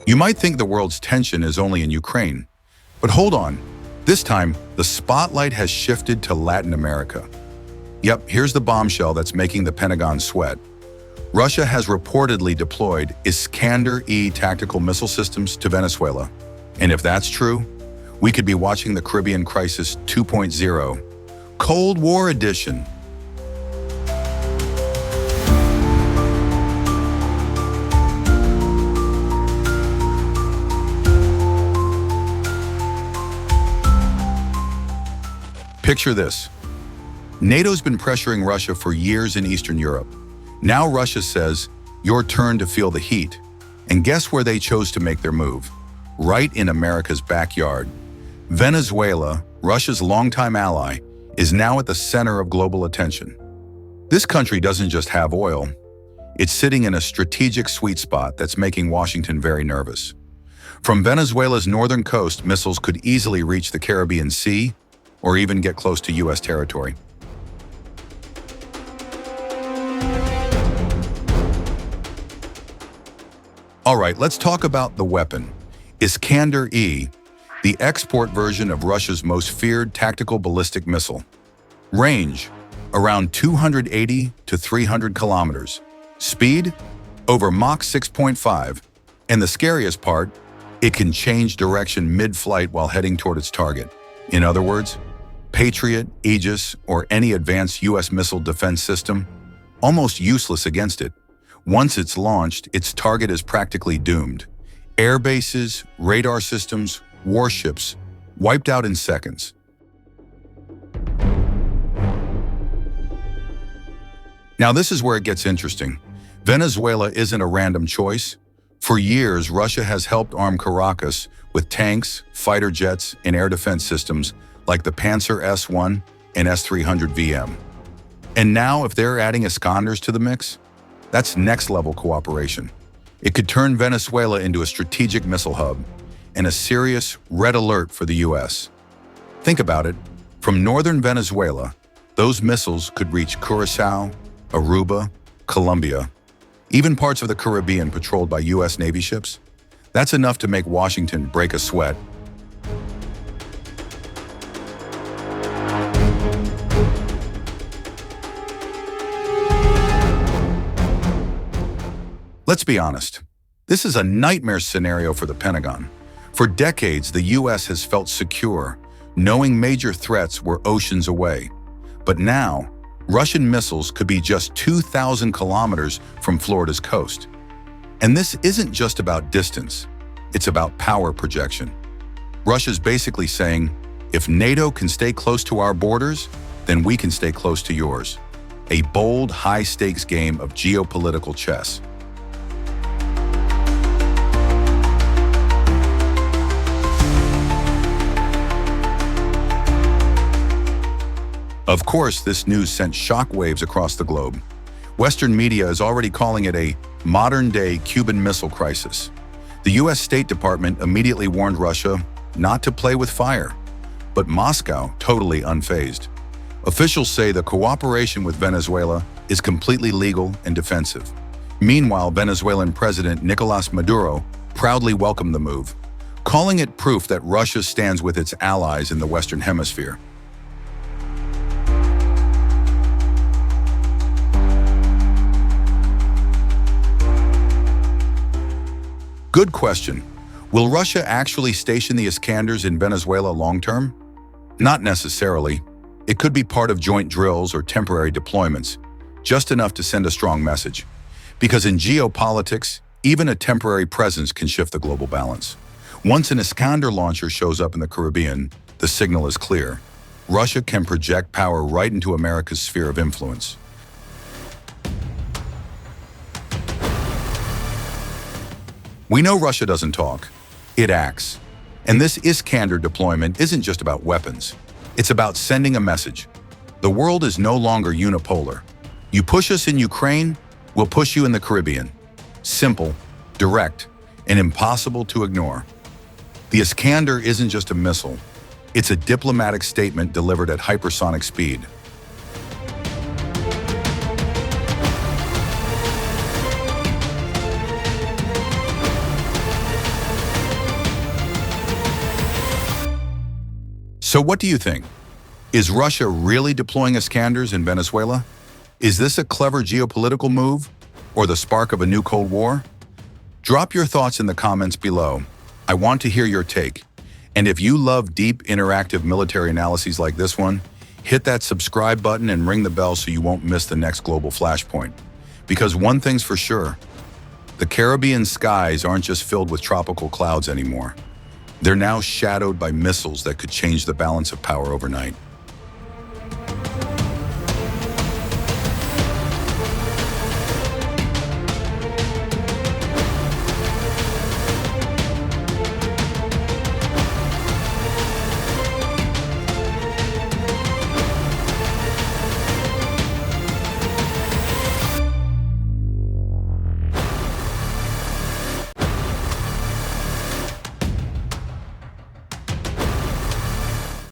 You might think the world's tension is only in Ukraine, but hold on. This time, the spotlight has shifted to Latin America. Yep, here's the bombshell that's making the Pentagon sweat. Russia has reportedly deployed Iskander-E tactical missile systems to Venezuela. And if that's true, we could be watching the Caribbean Crisis 2.0, Cold War edition. Picture this. NATO's been pressuring Russia for years in Eastern Europe. Now Russia says, your turn to feel the heat. And guess where they chose to make their move? Right in America's backyard. Venezuela, Russia's longtime ally, is now at the center of global attention. This country doesn't just have oil. It's sitting in a strategic sweet spot that's making Washington very nervous. From Venezuela's northern coast, missiles could easily reach the Caribbean Sea or even get close to U.S. territory. All right, let's talk about the weapon. Iskander-E, the export version of Russia's most feared tactical ballistic missile. Range, around 280 to 300 kilometers. Speed, over Mach 6.5. And the scariest part, it can change direction mid-flight while heading toward its target. In other words, Patriot, Aegis, or any advanced U.S. missile defense system, almost useless against it. Once it's launched, its target is practically doomed. Air bases, radar systems, warships, wiped out in seconds. Now this is where it gets interesting. Venezuela isn't a random choice. For years, Russia has helped arm Caracas with tanks, fighter jets, and air defense systems like the Panzer S-1 and S-300 VM. And now, if they're adding Iskanders to the mix, that's next-level cooperation. It could turn Venezuela into a strategic missile hub and a serious red alert for the U.S. Think about it. From northern Venezuela, those missiles could reach Curacao, Aruba, Colombia, even parts of the Caribbean patrolled by U.S. Navy ships. That's enough to make Washington break a sweat. Let's be honest. This is a nightmare scenario for the Pentagon. For decades, the U.S. has felt secure, knowing major threats were oceans away. But now, Russian missiles could be just 2,000 kilometers from Florida's coast. And this isn't just about distance, it's about power projection. Russia's basically saying, if NATO can stay close to our borders, then we can stay close to yours. A bold, high-stakes game of geopolitical chess. Of course, this news sent shockwaves across the globe. Western media is already calling it a modern-day Cuban Missile Crisis. The U.S. State Department immediately warned Russia not to play with fire, but Moscow totally unfazed. Officials say the cooperation with Venezuela is completely legal and defensive. Meanwhile, Venezuelan President Nicolas Maduro proudly welcomed the move, calling it proof that Russia stands with its allies in the Western Hemisphere. Good question. Will Russia actually station the Iskanders in Venezuela long-term? Not necessarily. It could be part of joint drills or temporary deployments, just enough to send a strong message. Because in geopolitics, even a temporary presence can shift the global balance. Once an Iskander launcher shows up in the Caribbean, the signal is clear. Russia can project power right into America's sphere of influence. We know Russia doesn't talk, it acts. And this Iskander deployment isn't just about weapons. It's about sending a message. The world is no longer unipolar. You push us in Ukraine, we'll push you in the Caribbean. Simple, direct, and impossible to ignore. The Iskander isn't just a missile. It's a diplomatic statement delivered at hypersonic speed. So what do you think? Is Russia really deploying Iskanders in Venezuela? Is this a clever geopolitical move or the spark of a new Cold War? Drop your thoughts in the comments below. I want to hear your take. And if you love deep, interactive military analyses like this one, hit that subscribe button and ring the bell so you won't miss the next global flashpoint. Because one thing's for sure, the Caribbean skies aren't just filled with tropical clouds anymore. They're now shadowed by missiles that could change the balance of power overnight.